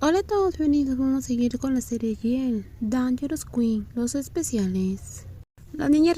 Hola a todos, bienvenidos. Vamos a seguir con la serie Yale, Dangerous Queen, los especiales. La niña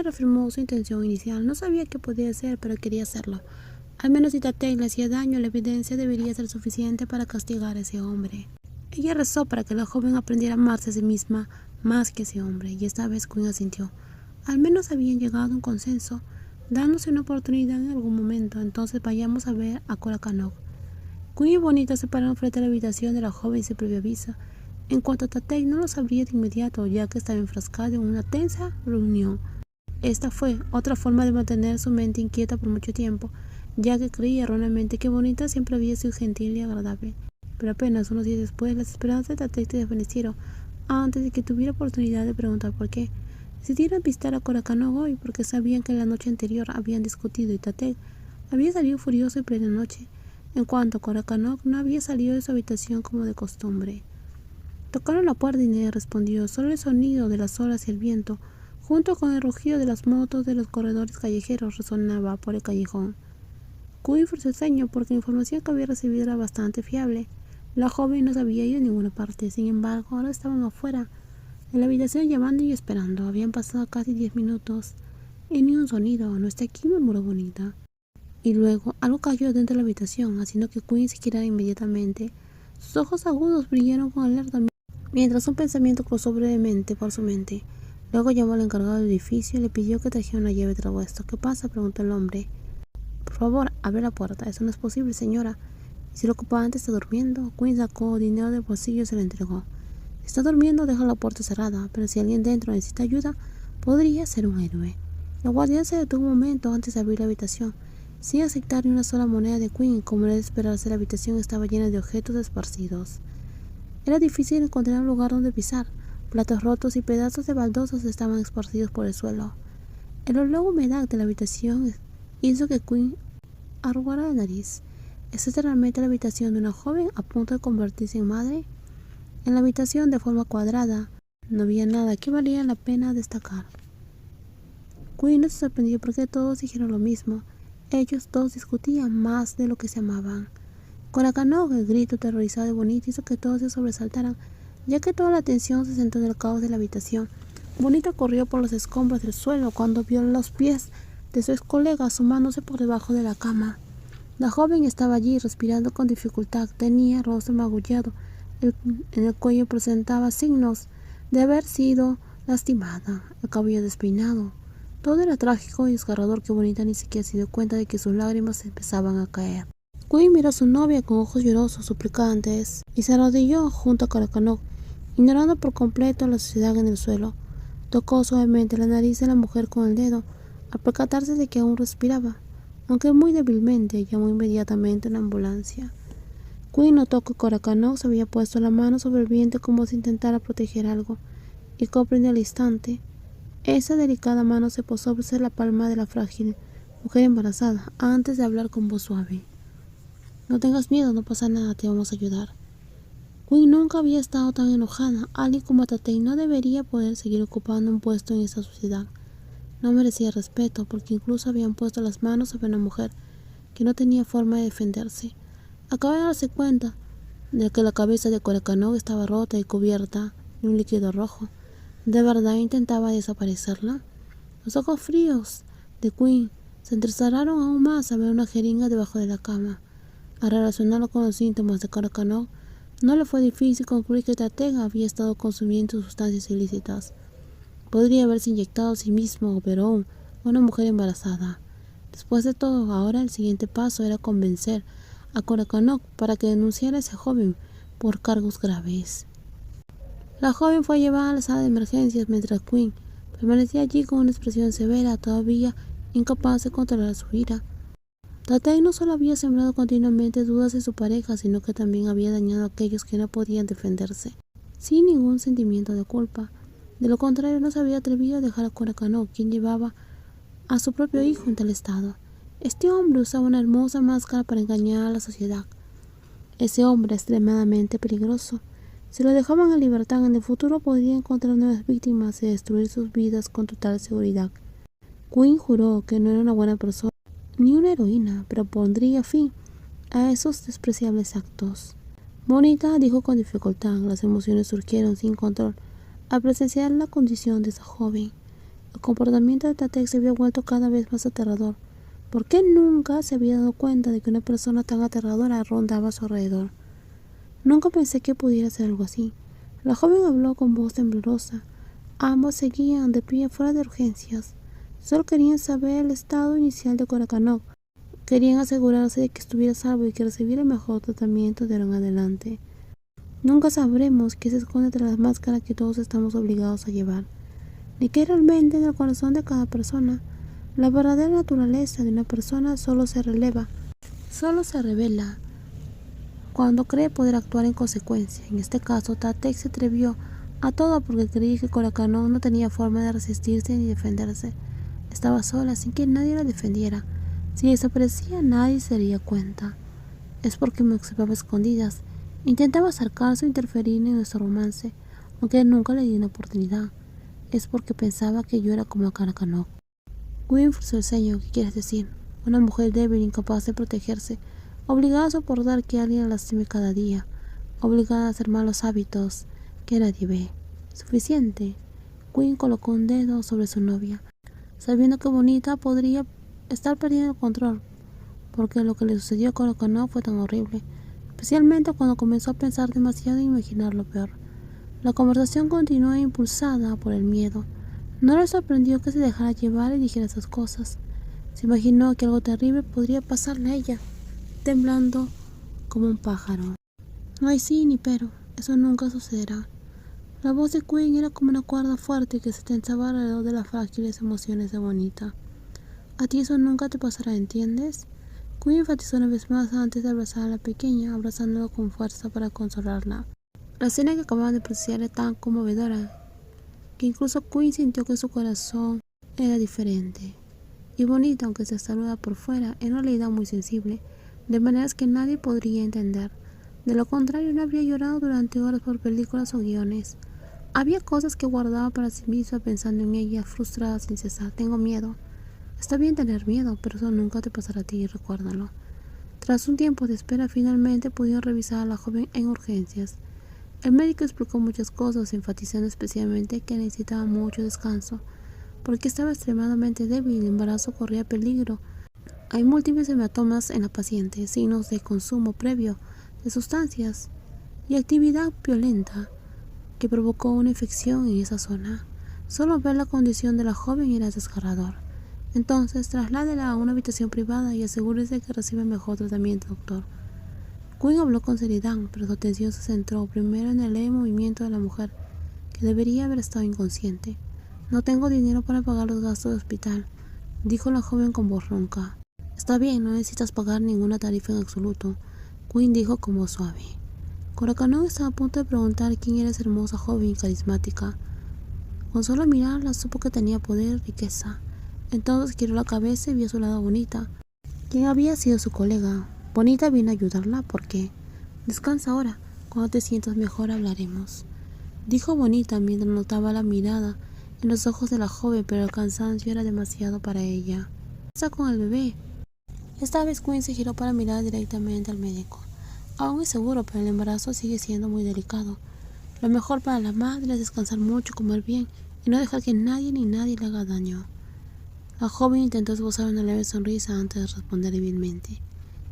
reafirmó su intención inicial. No sabía qué podía hacer, pero quería hacerlo. Al menos si Tate le hacía daño, la evidencia debería ser suficiente para castigar a ese hombre. Ella rezó para que la joven aprendiera a amarse a sí misma más que a ese hombre, y esta vez Queen asintió. Al menos habían llegado a un consenso, dándose una oportunidad en algún momento. Entonces vayamos a ver a Cora Canock. Queen y Bonita se pararon frente a la habitación de la joven sin previo aviso. En cuanto a Tate, no lo sabría de inmediato, ya que estaba enfrascado en una tensa reunión. Esta fue otra forma de mantener su mente inquieta por mucho tiempo, ya que creía erróneamente que Bonita siempre había sido gentil y agradable. Pero apenas unos días después, las esperanzas de Tate se desvanecieron antes de que tuviera oportunidad de preguntar por qué. Decidieron visitar a Cora Canock hoy porque sabían que la noche anterior habían discutido y Tate había salido furioso en plena noche. En cuanto a Cora Canock, no había salido de su habitación como de costumbre. Tocaron la puerta y nadie respondió. Solo el sonido de las olas y el viento, junto con el rugido de las motos de los corredores callejeros, resonaba por el callejón. Queen frunció el ceño porque la información que había recibido era bastante fiable. La joven no se había ido a ninguna parte. Sin embargo, ahora estaban afuera, en la habitación, llamando y esperando. Habían pasado casi 10 minutos y ni un sonido. No está aquí, murmuró Bonita. Y luego algo cayó dentro de la habitación, haciendo que Queen se girara inmediatamente. Sus ojos agudos brillaron con alerta mientras un pensamiento cruzó brevemente por su mente. Luego llamó al encargado del edificio y le pidió que trajera una llave de repuesto. ¿Qué pasa?, preguntó el hombre. Por favor, abre la puerta. Eso no es posible, señora. ¿Y si el ocupante está durmiendo? Queen sacó dinero del bolsillo y se lo entregó. Si está durmiendo, deja la puerta cerrada, pero si alguien dentro necesita ayuda, podría ser un héroe. La guardián se detuvo un momento antes de abrir la habitación, sin aceptar ni una sola moneda de Queen. Como era de esperarse, la habitación estaba llena de objetos esparcidos. Era difícil encontrar un lugar donde pisar. Platos rotos y pedazos de baldosas estaban esparcidos por el suelo. El olor a humedad de la habitación hizo que Queen arrugara la nariz. ¿Es esta realmente la habitación de una joven a punto de convertirse en madre? En la habitación, de forma cuadrada, no había nada que valiera la pena destacar. Queen no se sorprendió porque todos dijeron lo mismo. Ellos dos discutían más de lo que se amaban. Cora Canock, el grito aterrorizado de Bonita hizo que todos se sobresaltaran, ya que toda la atención se centró en el caos de la habitación. Bonita corrió por los escombros del suelo cuando vio los pies de su ex colega asomándose por debajo de la cama. La joven estaba allí, respirando con dificultad. Tenía el rostro magullado. En el cuello presentaba signos de haber sido lastimada, el cabello despeinado. Todo era trágico y desgarrador que Bonita ni siquiera se dio cuenta de que sus lágrimas empezaban a caer. Queen miró a su novia con ojos llorosos, suplicantes, y se arrodilló junto a Cora Canock, ignorando por completo la suciedad en el suelo. Tocó suavemente la nariz de la mujer con el dedo, al percatarse de que aún respiraba, aunque muy débilmente. Llamó inmediatamente a la ambulancia. Queen notó que Cora Canock se había puesto la mano sobre el vientre como si intentara proteger algo, y comprendió al instante. Esa delicada mano se posó sobre la palma de la frágil mujer embarazada, antes de hablar con voz suave. No tengas miedo, no pasa nada, te vamos a ayudar. Queen nunca había estado tan enojada. Alguien como Tate no debería poder seguir ocupando un puesto en esta sociedad. No merecía respeto, porque incluso habían puesto las manos sobre una mujer que no tenía forma de defenderse. Acaba de darse cuenta de que la cabeza de Cora Canock estaba rota y cubierta de un líquido rojo. ¿De verdad intentaba desaparecerla? Los ojos fríos de Queen se entrecerraron aún más al ver una jeringa debajo de la cama. Al relacionarlo con los síntomas de Cora Canock, no le fue difícil concluir que Tate había estado consumiendo sustancias ilícitas. Podría haberse inyectado a sí mismo, pero aún a una mujer embarazada. Después de todo, ahora el siguiente paso era convencer a Cora Canock para que denunciara a ese joven por cargos graves. La joven fue llevada a la sala de emergencias mientras Queen permanecía allí con una expresión severa, todavía incapaz de controlar su ira. Tate no solo había sembrado continuamente dudas en su pareja, sino que también había dañado a aquellos que no podían defenderse, sin ningún sentimiento de culpa. De lo contrario, no se había atrevido a dejar a Cora Canock, quien llevaba a su propio hijo en tal estado. Este hombre usaba una hermosa máscara para engañar a la sociedad. Ese hombre extremadamente peligroso. Si lo dejaban en libertad, en el futuro podría encontrar nuevas víctimas y destruir sus vidas con total seguridad. Queen juró que no era una buena persona ni una heroína, pero pondría fin a esos despreciables actos. Bonita dijo con dificultad. Las emociones surgieron sin control al presenciar la condición de esa joven. El comportamiento de Tatek se había vuelto cada vez más aterrador. ¿Por qué nunca se había dado cuenta de que una persona tan aterradora rondaba a su alrededor? Nunca pensé que pudiera ser algo así. La joven habló con voz temblorosa. Ambos seguían de pie fuera de urgencias. Solo querían saber el estado inicial de Korakanov. Querían asegurarse de que estuviera a salvo y que recibiera el mejor tratamiento de ahora en adelante. Nunca sabremos qué se esconde tras la máscara que todos estamos obligados a llevar, ni qué realmente en el corazón de cada persona. La verdadera naturaleza de una persona solo se revela cuando cree poder actuar en consecuencia. En este caso, Tatek se atrevió a todo porque creía que Korakanov no tenía forma de resistirse ni defenderse. Estaba sola, sin que nadie la defendiera. Si desaparecía, nadie se daría cuenta. Es porque me observaba a escondidas. Intentaba acercarse o interferir en nuestro romance, aunque nunca le di una oportunidad. Es porque pensaba que yo era como Korakanov. Gwyn frunció el ceño. ¿Qué quieres decir? Una mujer débil, incapaz de protegerse, obligada a soportar que alguien la lastime cada día, obligada a hacer malos hábitos que nadie ve. Suficiente. Gwyn colocó un dedo sobre su novia, sabiendo que Bonita podría estar perdiendo el control, porque lo que le sucedió a Korakanov fue tan horrible, especialmente cuando comenzó a pensar demasiado e imaginar lo peor. La conversación continuó impulsada por el miedo. No le sorprendió que se dejara llevar y dijera esas cosas. Se imaginó que algo terrible podría pasarle a ella, temblando como un pájaro. No hay sí ni pero, eso nunca sucederá. La voz de Gwyn era como una cuerda fuerte que se tensaba alrededor de las frágiles emociones de Bonita. A ti eso nunca te pasará, ¿entiendes? Gwyn enfatizó una vez más antes de abrazar a la pequeña, abrazándolo con fuerza para consolarla. La escena que acababan de presenciar era tan conmovedora que incluso Gwyn sintió que su corazón era diferente. Y Bonita, aunque se saluda por fuera, en realidad muy sensible, de maneras que nadie podría entender. De lo contrario, no habría llorado durante horas por películas o guiones. Había cosas que guardaba para sí misma pensando en ella, frustrada sin cesar. Tengo miedo. Está bien tener miedo, pero eso nunca te pasará a ti, recuérdalo. Tras un tiempo de espera, finalmente pudieron revisar a la joven en urgencias. El médico explicó muchas cosas, enfatizando especialmente que necesitaba mucho descanso, porque estaba extremadamente débil y el embarazo corría peligro. Hay múltiples hematomas en la paciente, signos de consumo previo de sustancias y actividad violenta que provocó una infección en esa zona. Solo ver la condición de la joven era desgarrador. Entonces, trasládela a una habitación privada y asegúrese que recibe mejor tratamiento, doctor. Gwyn habló con seriedad, pero su atención se centró primero en el leve movimiento de la mujer, que debería haber estado inconsciente. No tengo dinero para pagar los gastos de hospital, dijo la joven con voz ronca. Está bien, no necesitas pagar ninguna tarifa en absoluto, Gwyn dijo con voz suave. Korakanov estaba a punto de preguntar quién era esa hermosa joven y carismática. Con solo mirarla supo que tenía poder, riqueza. Entonces giró la cabeza y vio a su lado a Bonita, quien había sido su colega. Bonita vino a ayudarla porque... Descansa ahora, cuando te sientas mejor hablaremos, dijo Bonita mientras notaba la mirada en los ojos de la joven, pero el cansancio era demasiado para ella. ¿Qué pasa con el bebé? Esta vez Gwyn se giró para mirar directamente al médico. Aún es seguro, pero el embarazo sigue siendo muy delicado. Lo mejor para la madre es descansar mucho, comer bien y no dejar que nadie ni nadie le haga daño. La joven intentó esbozar una leve sonrisa antes de responder débilmente.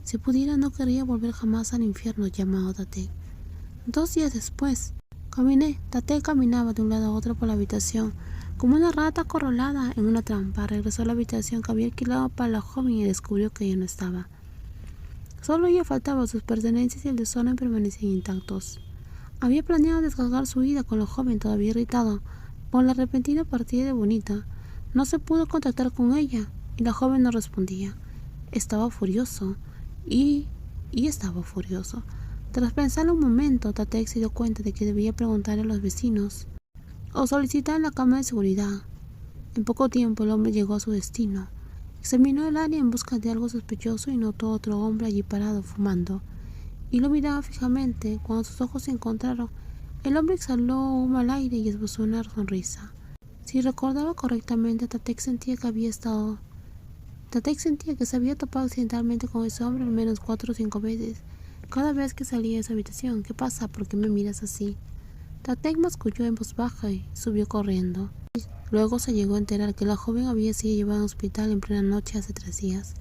Si pudiera, no querría volver jamás al infierno llamado Tatek. 2 días después, Tatek caminaba de un lado a otro por la habitación, como una rata acorralada en una trampa. Regresó a la habitación que había alquilado para la joven y descubrió que ella no estaba. Solo ella faltaba, sus pertenencias y el desorden permanecían intactos. Había planeado descargar su ira con la joven, todavía irritado por la repentina partida de Bonita. No se pudo contactar con ella y la joven no respondía. Estaba furioso y estaba furioso. Tras pensarlo un momento, Tatek se dio cuenta de que debía preguntarle a los vecinos o solicitar la cámara de seguridad. En poco tiempo el hombre llegó a su destino. Examinó el área en busca de algo sospechoso y notó otro hombre allí parado fumando, y lo miraba fijamente. Cuando sus ojos se encontraron, el hombre exhaló humo al aire y esbozó una sonrisa. Si recordaba correctamente, Tatek sentía que se había topado accidentalmente con ese hombre al menos 4 o 5 veces. cada vez que salía de su habitación. ¿Qué pasa? ¿Por qué me miras así? Tatek masculló en voz baja y subió corriendo. Luego se llegó a enterar que la joven había sido llevada al hospital en plena noche hace 3 días.